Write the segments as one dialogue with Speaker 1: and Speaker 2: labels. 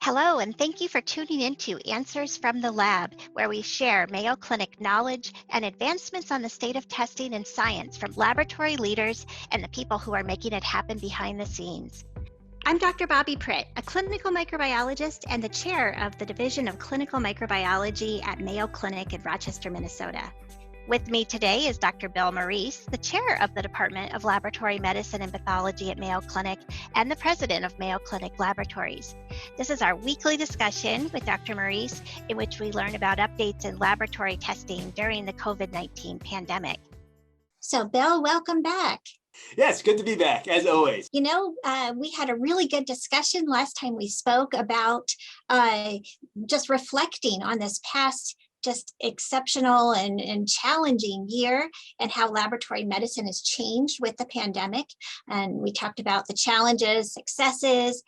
Speaker 1: Hello, and thank you for tuning in to Answers from the Lab, where we share Mayo Clinic knowledge and advancements on the state of testing and science from laboratory leaders and the people who are making it happen behind the scenes. I'm Dr. Bobbi Pritt, a clinical microbiologist and the chair of the Division of Clinical Microbiology at Mayo Clinic in Rochester, Minnesota. With me today is Dr. Bill Morice, the chair of the Department of Laboratory Medicine and Pathology at Mayo Clinic and the president of Mayo Clinic Laboratories. This is our weekly discussion with Dr. Morice, in which we learn about updates in laboratory testing during the COVID-19 pandemic. So, Bill, welcome back.
Speaker 2: Yes, good to be back, as always.
Speaker 1: You know, we had a really good discussion last time we spoke about just reflecting on this past just exceptional and challenging year and how laboratory medicine has changed with the pandemic. And we talked about the challenges, successes,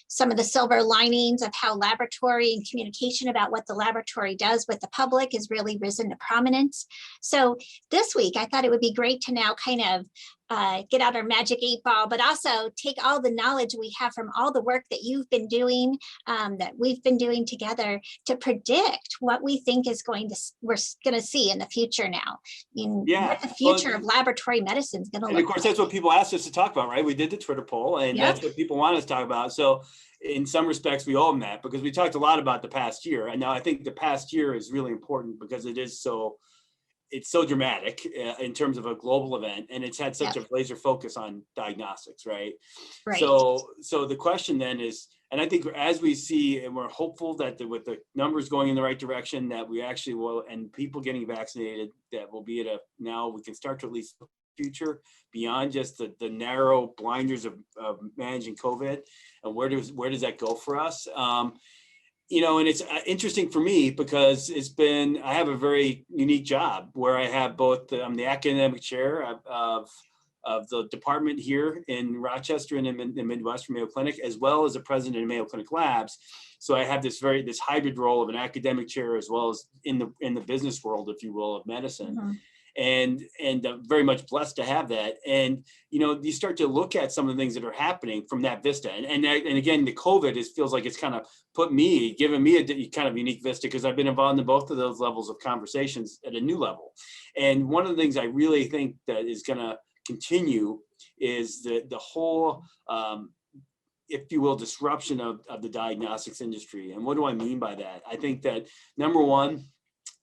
Speaker 1: some of the silver linings of how laboratory and communication about what the laboratory does with the public has really risen to prominence. So this week, I thought it would be great to now kind of get out our magic 8-ball, but also take all the knowledge we have from all the work that you've been doing, that we've been doing together to predict what we think is we're going to see in the future now. What the future of laboratory medicine is going to look like.
Speaker 2: And of course, that's what people asked us to talk about, right? We did the Twitter poll, and that's what people want us to talk about. So in some respects, we owe them that because we talked a lot about the past year. And now I think the past year is really important because it's so dramatic in terms of a global event, and it's had such a laser focus on diagnostics, right? So the question then is, and I think as we see, and we're hopeful that with the numbers going in the right direction, that we actually will, and people getting vaccinated, that will be now we can start to at least look at the future beyond just the narrow blinders of managing COVID, and where does that go for us? And it's interesting for me because I have a very unique job where I have both, I'm the academic chair of the department here in Rochester and in the Midwest for Mayo Clinic, as well as the president of Mayo Clinic Labs. So I have this hybrid role of an academic chair as well as in the business world, if you will, of medicine. Mm-hmm. And very much blessed to have that. And, you start to look at some of the things that are happening from that vista. And again, the COVID feels like it's kind of given me a kind of unique vista because I've been involved in both of those levels of conversations at a new level. And one of the things I really think that is going to continue is the whole, if you will, disruption of the diagnostics industry. And what do I mean by that? I think that number one,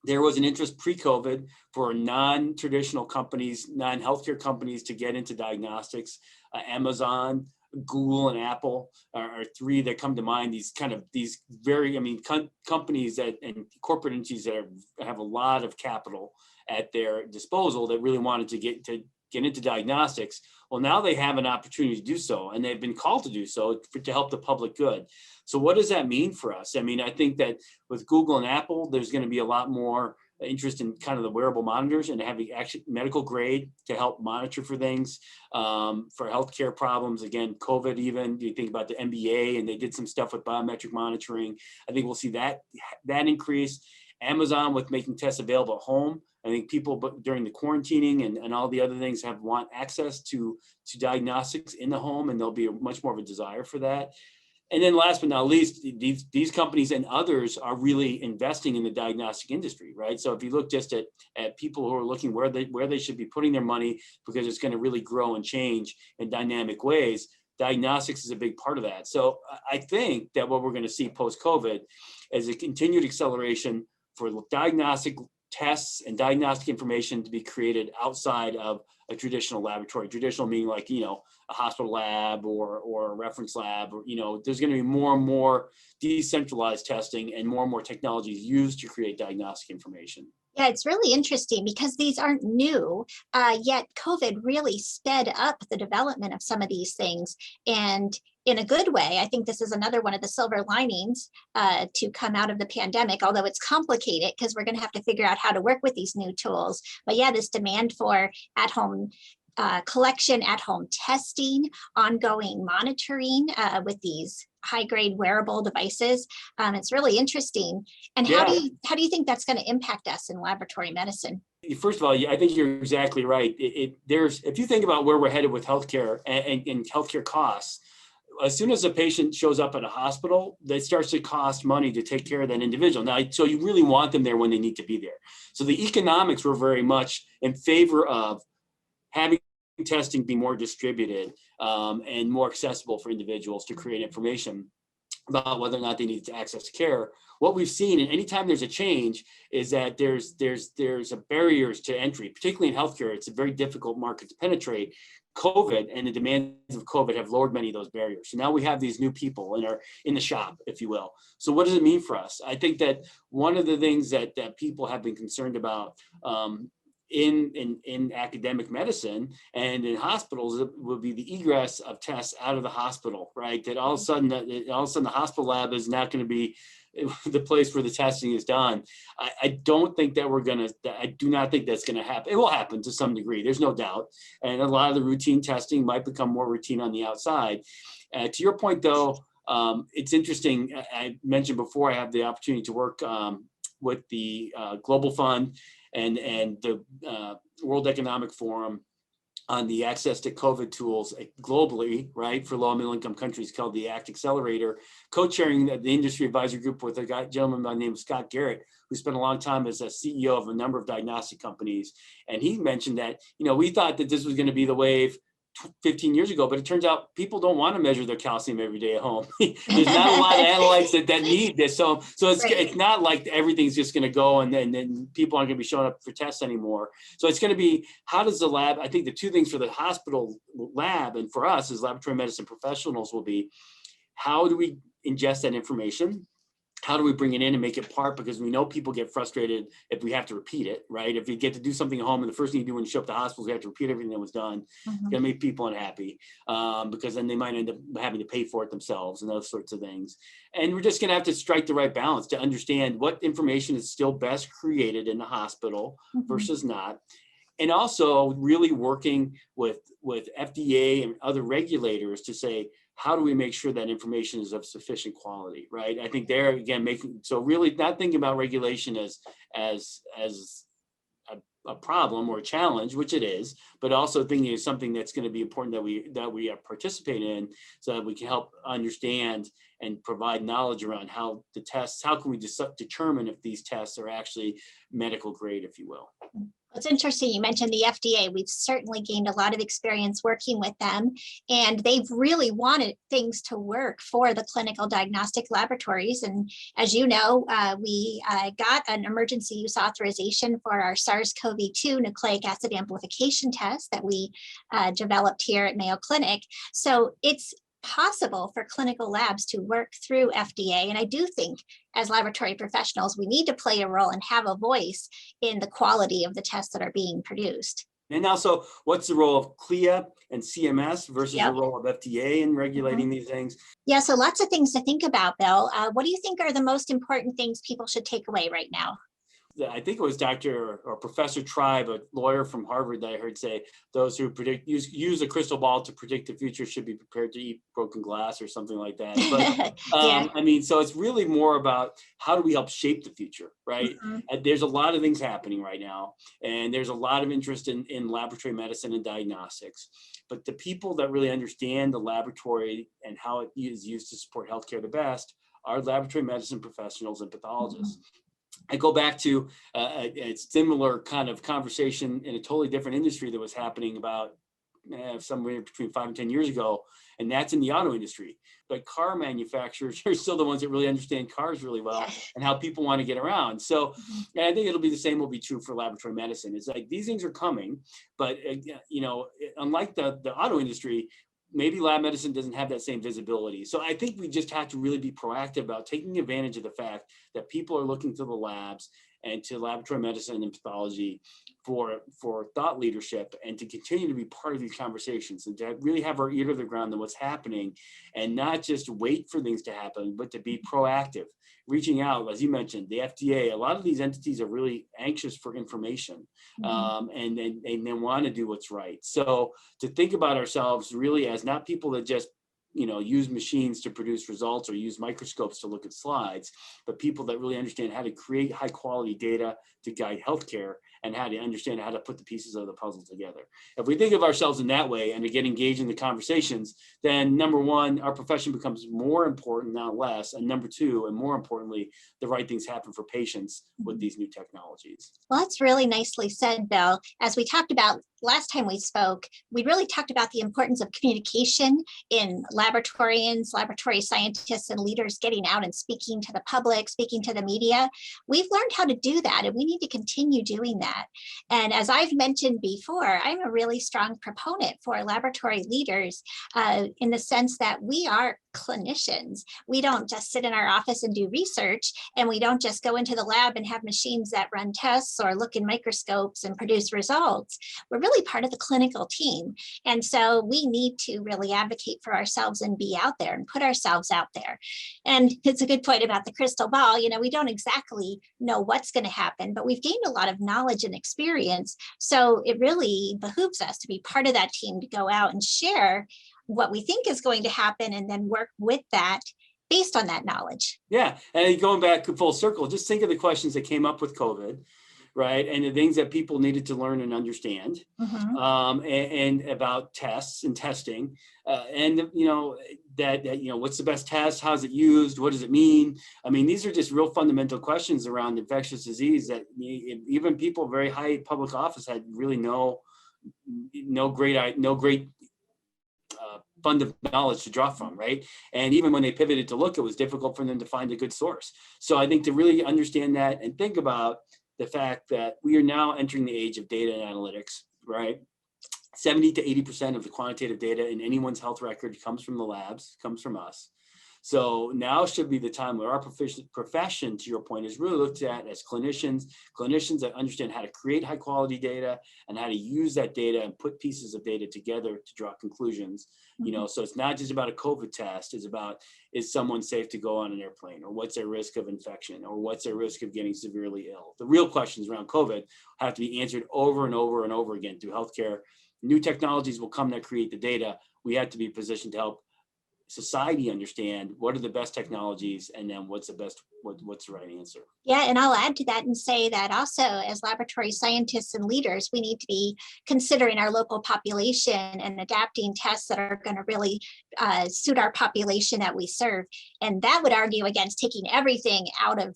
Speaker 2: there was an interest pre-COVID for non-traditional companies, non-healthcare companies to get into diagnostics. Amazon, Google, and Apple are three that come to mind. These very, companies and corporate entities that have a lot of capital at their disposal that really wanted to get into diagnostics. Well, now they have an opportunity to do so, and they've been called to do so to help the public good. So what does that mean for us? I think that with Google and Apple, there's going to be a lot more interest in kind of the wearable monitors and having actually medical grade to help monitor for things, for healthcare problems. Again, COVID even, you think about the NBA, and they did some stuff with biometric monitoring. I think we'll see that increase. Amazon with making tests available at home. I think people during the quarantining and all the other things want access to diagnostics in the home, and there'll be much more of a desire for that. And then last but not least, these companies and others are really investing in the diagnostic industry, right? So if you look just at people who are looking where they should be putting their money because it's going to really grow and change in dynamic ways, diagnostics is a big part of that. So I think that what we're going to see post-COVID is a continued acceleration for diagnostic tests and diagnostic information to be created outside of a traditional laboratory. Traditional meaning like, a hospital lab or a reference lab, or, there's going to be more and more decentralized testing and more technologies used to create diagnostic information.
Speaker 1: Yeah, it's really interesting because these aren't new, yet COVID really sped up the development of some of these things. And in a good way, I think this is another one of the silver linings to come out of the pandemic, although it's complicated because we're going to have to figure out how to work with these new tools. But yeah, this demand for at-home collection, at-home testing, ongoing monitoring with these high-grade wearable devices. It's really interesting. And how do you think that's going to impact us in laboratory medicine?
Speaker 2: First of all, I think you're exactly right. If you think about where we're headed with healthcare and healthcare costs, as soon as a patient shows up at a hospital, that starts to cost money to take care of that individual. Now, so you really want them there when they need to be there. So the economics were very much in favor of having testing be more distributed and more accessible for individuals to create information about whether or not they need to access care. What we've seen, and anytime there's a change, is that there's a barriers to entry, particularly in healthcare. It's a very difficult market to penetrate. COVID and the demands of COVID have lowered many of those barriers. So now we have these new people in the shop, if you will. So what does it mean for us? I think that one of the things that people have been concerned about in academic medicine and in hospitals will be the egress of tests out of the hospital, right? That all of a sudden the hospital lab is not going to be the place where the testing is done. I don't think that I do not think that's going to happen. It will happen to some degree, there's no doubt. And a lot of the routine testing might become more routine on the outside. To your point though, it's interesting. I mentioned before, I have the opportunity to work with the Global Fund and the World Economic Forum on the access to COVID tools globally, right, for low and middle income countries, called the ACT Accelerator, co-chairing the industry advisory group with a gentleman by the name of Scott Garrett, who spent a long time as a CEO of a number of diagnostic companies. And he mentioned that, we thought that this was going to be the wave 15 years ago, but it turns out people don't want to measure their calcium every day at home. There's not a lot of analytes that need this. So it's, right. It's not like everything's just going to go and then people aren't going to be showing up for tests anymore. So it's going to be, how does the lab, I think the two things for the hospital lab and for us as laboratory medicine professionals will be, how do we ingest that information? How do we bring it in and make it part? Because we know people get frustrated if we have to repeat it, right? If you get to do something at home and the first thing you do when you show up to hospitals, you have to repeat everything that was done, it's going to make people unhappy because then they might end up having to pay for it themselves and those sorts of things. And we're just going to have to strike the right balance to understand what information is still best created in the hospital versus not. And also really working with FDA and other regulators to say, how do we make sure that information is of sufficient quality, right? I think they're, again, so really not thinking about regulation as a problem or a challenge, which it is, but also thinking it's something that's going to be important that we participate in, so that we can help understand and provide knowledge around how can we determine if these tests are actually medical grade, if you will.
Speaker 1: It's interesting you mentioned the FDA. We've certainly gained a lot of experience working with them, and they've really wanted things to work for the clinical diagnostic laboratories. And as you know, we got an emergency use authorization for our SARS-CoV-2 nucleic acid amplification test that we developed here at Mayo Clinic. So it's possible for clinical labs to work through FDA. And I do think as laboratory professionals, we need to play a role and have a voice in the quality of the tests that are being produced.
Speaker 2: And also, what's the role of CLIA and CMS versus the role of FDA in regulating these things?
Speaker 1: Yeah, so lots of things to think about, Bill. What do you think are the most important things people should take away right now?
Speaker 2: I think it was Dr. or Professor Tribe, a lawyer from Harvard, that I heard say, those who use a crystal ball to predict the future should be prepared to eat broken glass or something like that. But I mean, so it's really more about how do we help shape the future, right? And there's a lot of things happening right now, and there's a lot of interest in laboratory medicine and diagnostics. But the people that really understand the laboratory and how it is used to support healthcare the best are laboratory medicine professionals and pathologists. I go back to a similar kind of conversation in a totally different industry that was happening about somewhere between 5 and 10 years ago, and that's in the auto industry. But car manufacturers are still the ones that really understand cars really well and how people want to get around. So and I think it'll be the same will be true for laboratory medicine. It's like these things are coming, but unlike the auto industry, maybe lab medicine doesn't have that same visibility. So I think we just have to really be proactive about taking advantage of the fact that people are looking to the labs and to laboratory medicine and pathology for thought leadership, and to continue to be part of these conversations and to really have our ear to the ground on what's happening, and not just wait for things to happen, but to be proactive, reaching out. As you mentioned, the FDA, a lot of these entities are really anxious for information, and they want to do what's right. So to think about ourselves really as not people that just use machines to produce results or use microscopes to look at slides, but people that really understand how to create high quality data to guide healthcare and how to understand how to put the pieces of the puzzle together. If we think of ourselves in that way and to get engaged in the conversations, then number one, our profession becomes more important, not less. And number two, and more importantly, the right things happen for patients with these new technologies.
Speaker 1: Well, that's really nicely said, Bill. As we talked about last time we spoke, we really talked about the importance of communication in laboratorians, laboratory scientists, and leaders getting out and speaking to the public, speaking to the media. We've learned how to do that, and we need to continue doing that. And as I've mentioned before, I'm a really strong proponent for laboratory leaders in the sense that we are clinicians. We don't just sit in our office and do research, and we don't just go into the lab and have machines that run tests or look in microscopes and produce results. We're really part of the clinical team. And so we need to really advocate for ourselves and be out there and put ourselves out there. And it's a good point about the crystal ball. We don't exactly know what's going to happen, but we've gained a lot of knowledge and experience. So it really behooves us to be part of that team, to go out and share what we think is going to happen and then work with that based on that knowledge.
Speaker 2: Yeah, and going back full circle, just think of the questions that came up with COVID, right? And the things that people needed to learn and understand, and about tests and testing, and what's the best test? How's it used? What does it mean? I mean, these are just real fundamental questions around infectious disease that even people very high public office had really no great fund of knowledge to draw from, right? And even when they pivoted to look, it was difficult for them to find a good source. So I think to really understand that and think about the fact that we are now entering the age of data and analytics, right? 70 to 80% of the quantitative data in anyone's health record comes from the labs, comes from us. So now should be the time where our profession, to your point, is really looked at as clinicians that understand how to create high quality data and how to use that data and put pieces of data together to draw conclusions. So it's not just about a COVID test. It's about, is someone safe to go on an airplane, or what's their risk of infection, or what's their risk of getting severely ill? The real questions around COVID have to be answered over and over and over again through healthcare. New technologies will come that create the data. We have to be positioned to help society understand what are the best technologies, and then what's the right answer.
Speaker 1: Yeah, and I'll add to that and say that also as laboratory scientists and leaders, we need to be considering our local population and adapting tests that are going to really suit our population that we serve. And that would argue against taking everything out of,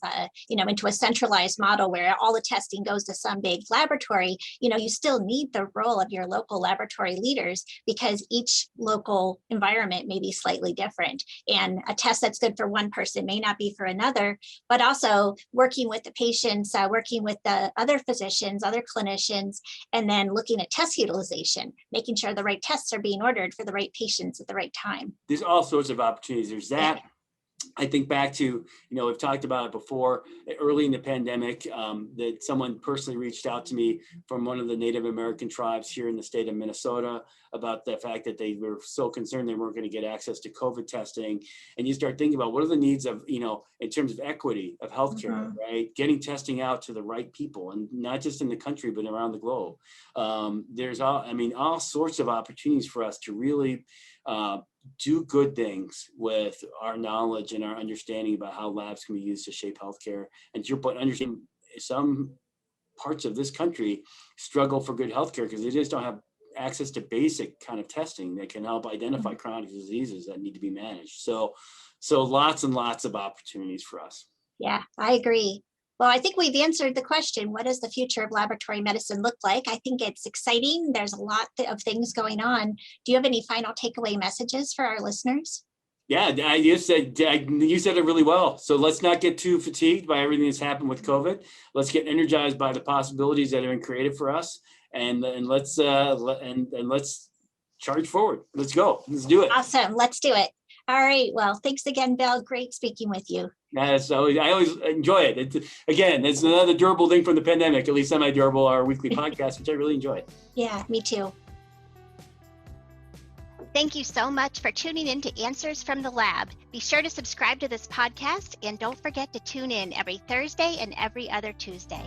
Speaker 1: into a centralized model where all the testing goes to some big laboratory. You still need the role of your local laboratory leaders, because each local environment may be slightly different. And a test that's good for one person may not be for another, but also working with the patients, working with the other physicians, other clinicians, and then looking at test utilization, making sure the right tests are being ordered for the right patients at the right time.
Speaker 2: There's all sorts of opportunities. There's that. Yeah. I think back to, we've talked about it before, early in the pandemic, that someone personally reached out to me from one of the Native American tribes here in the state of Minnesota about the fact that they were so concerned they weren't going to get access to COVID testing. And you start thinking about what are the needs of, in terms of equity of healthcare, right? Getting testing out to the right people, and not just in the country, but around the globe. There's all sorts of opportunities for us to really do good things with our knowledge and our understanding about how labs can be used to shape healthcare. And to your point, understand some parts of this country struggle for good healthcare because they just don't have access to basic kind of testing that can help identify chronic diseases that need to be managed. So lots and lots of opportunities for us.
Speaker 1: Yeah, I agree. Well, I think we've answered the question, what does the future of laboratory medicine look like? I think it's exciting. There's a lot of things going on. Do you have any final takeaway messages for our listeners?
Speaker 2: Yeah, you said it really well. So let's not get too fatigued by everything that's happened with COVID. Let's get energized by the possibilities that have been created for us, and let's charge forward. Let's go. Let's do it.
Speaker 1: Awesome. Let's do it. All right. Well, thanks again, Bill. Great speaking with you.
Speaker 2: Yes, I always enjoy it. It's another durable thing from the pandemic, at least semi-durable, our weekly podcast, which I really enjoy.
Speaker 1: Yeah, me too. Thank you so much for tuning in to Answers from the Lab. Be sure to subscribe to this podcast, and don't forget to tune in every Thursday and every other Tuesday.